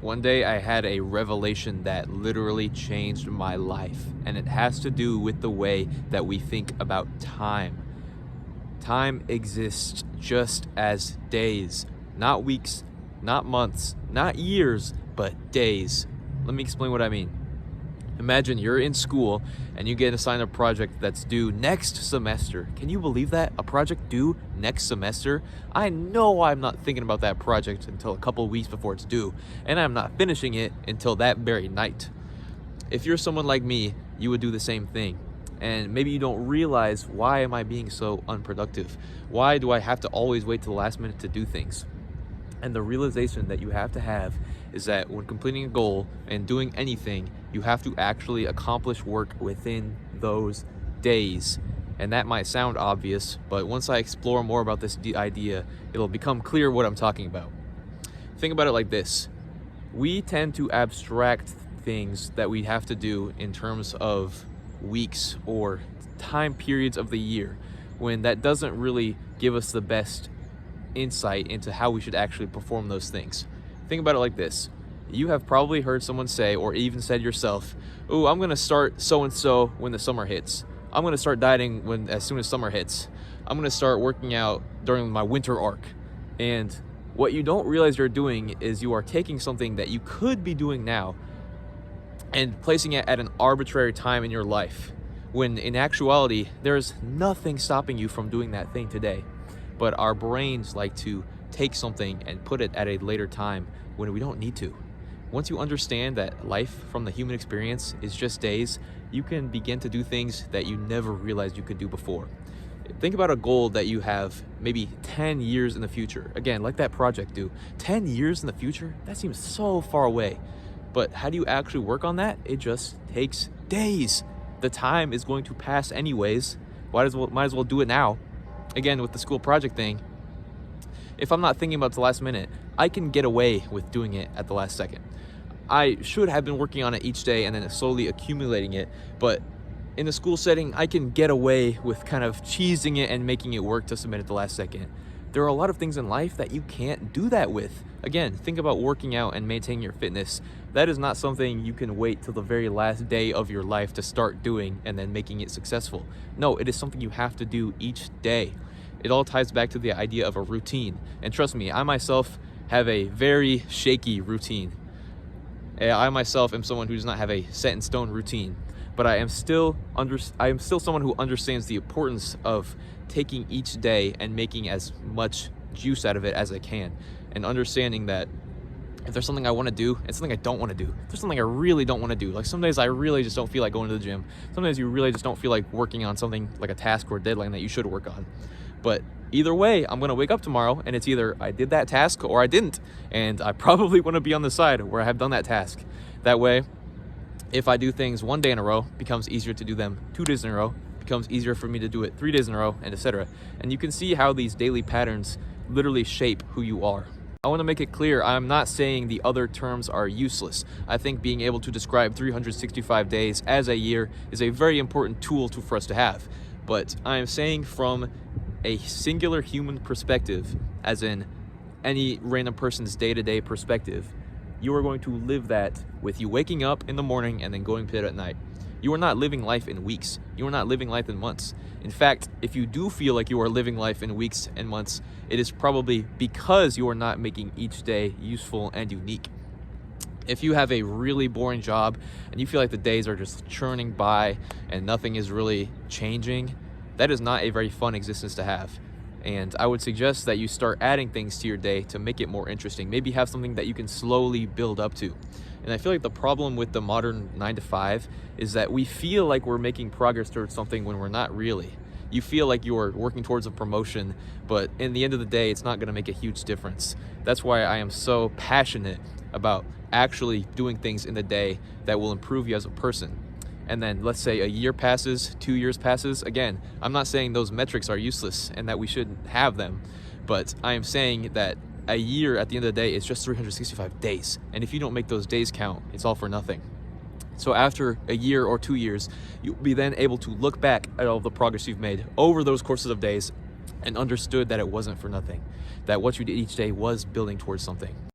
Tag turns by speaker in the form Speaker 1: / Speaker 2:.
Speaker 1: One day I had a revelation that literally changed my life, and it has to do with the way that we think about time. Time exists just as days, not weeks, not months, not years, but days. Let me explain what I mean. Imagine you're in school and you get assigned a project that's due next semester. Can you believe that? A project due next semester? I know I'm not thinking about that project until a couple weeks before it's due, and I'm not finishing it until that very night. If you're someone like me, you would do the same thing. And maybe you don't realize, why am I being so unproductive? Why do I have to always wait to the last minute to do things? And the realization that you have to have is that when completing a goal and doing anything, you have to actually accomplish work within those days. And that might sound obvious, but once I explore more about this idea, it'll become clear what I'm talking about. Think about it like this. We tend to abstract things that we have to do in terms of weeks or time periods of the year, when that doesn't really give us the best insight into how we should actually perform those things. Think about it like this. You have probably heard someone say, or even said yourself, "Oh, I'm gonna start so-and-so when the summer hits. I'm gonna start dieting as soon as summer hits. I'm gonna start working out during my winter arc." And what you don't realize you're doing is you are taking something that you could be doing now and placing it at an arbitrary time in your life, when in actuality, there's nothing stopping you from doing that thing today. But our brains like to take something and put it at a later time when we don't need to. Once you understand that life from the human experience is just days, you can begin to do things that you never realized you could do before. Think about a goal that you have maybe 10 years in the future. Again, like that project due. 10 years in the future? That seems so far away. But how do you actually work on that? It just takes days. The time is going to pass anyways. Might as well do it now. Again, with the school project thing, if I'm not thinking about the last minute, I can get away with doing it at the last second. I should have been working on it each day and then slowly accumulating it, but in the school setting, I can get away with kind of cheesing it and making it work to submit at the last second. There are a lot of things in life that you can't do that with. Again, think about working out and maintaining your fitness. That is not something you can wait till the very last day of your life to start doing and then making it successful. No, it is something you have to do each day. It all ties back to the idea of a routine. And trust me, I myself have a very shaky routine. I myself am someone who does not have a set in stone routine, but I am still someone who understands the importance of taking each day and making as much juice out of it as I can, and understanding that if there's something I want to do and something I don't want to do, if there's something I really don't want to do, like some days I really just don't feel like going to the gym. Sometimes you really just don't feel like working on something like a task or a deadline that you should work on. But either way, I'm going to wake up tomorrow and it's either I did that task or I didn't. And I probably want to be on the side where I have done that task. That way, if I do things one day in a row, it becomes easier to do them 2 days in a row, it becomes easier for me to do it 3 days in a row, and etc. And you can see how these daily patterns literally shape who you are. I want to make it clear, I'm not saying the other terms are useless. I think being able to describe 365 days as a year is a very important tool for us to have. But I am saying from a singular human perspective, as in any random person's day-to-day perspective, you are going to live that with you waking up in the morning and then going to bed at night. You are not living life in weeks. You are not living life in months. In fact, if you do feel like you are living life in weeks and months, it is probably because you are not making each day useful and unique. If you have a really boring job and you feel like the days are just churning by and nothing is really changing, that is not a very fun existence to have. And I would suggest that you start adding things to your day to make it more interesting. Maybe have something that you can slowly build up to. And I feel like the problem with the modern 9-to-5 is that we feel like we're making progress towards something when we're not really. You feel like you're working towards a promotion, but in the end of the day, it's not going to make a huge difference. That's why I am so passionate about actually doing things in the day that will improve you as a person. And then let's say a year passes, 2 years passes. Again, I'm not saying those metrics are useless and that we shouldn't have them, but I am saying that a year at the end of the day is just 365 days. And if you don't make those days count, it's all for nothing. So after a year or 2 years, you'll be then able to look back at all the progress you've made over those courses of days and understood that it wasn't for nothing, that what you did each day was building towards something.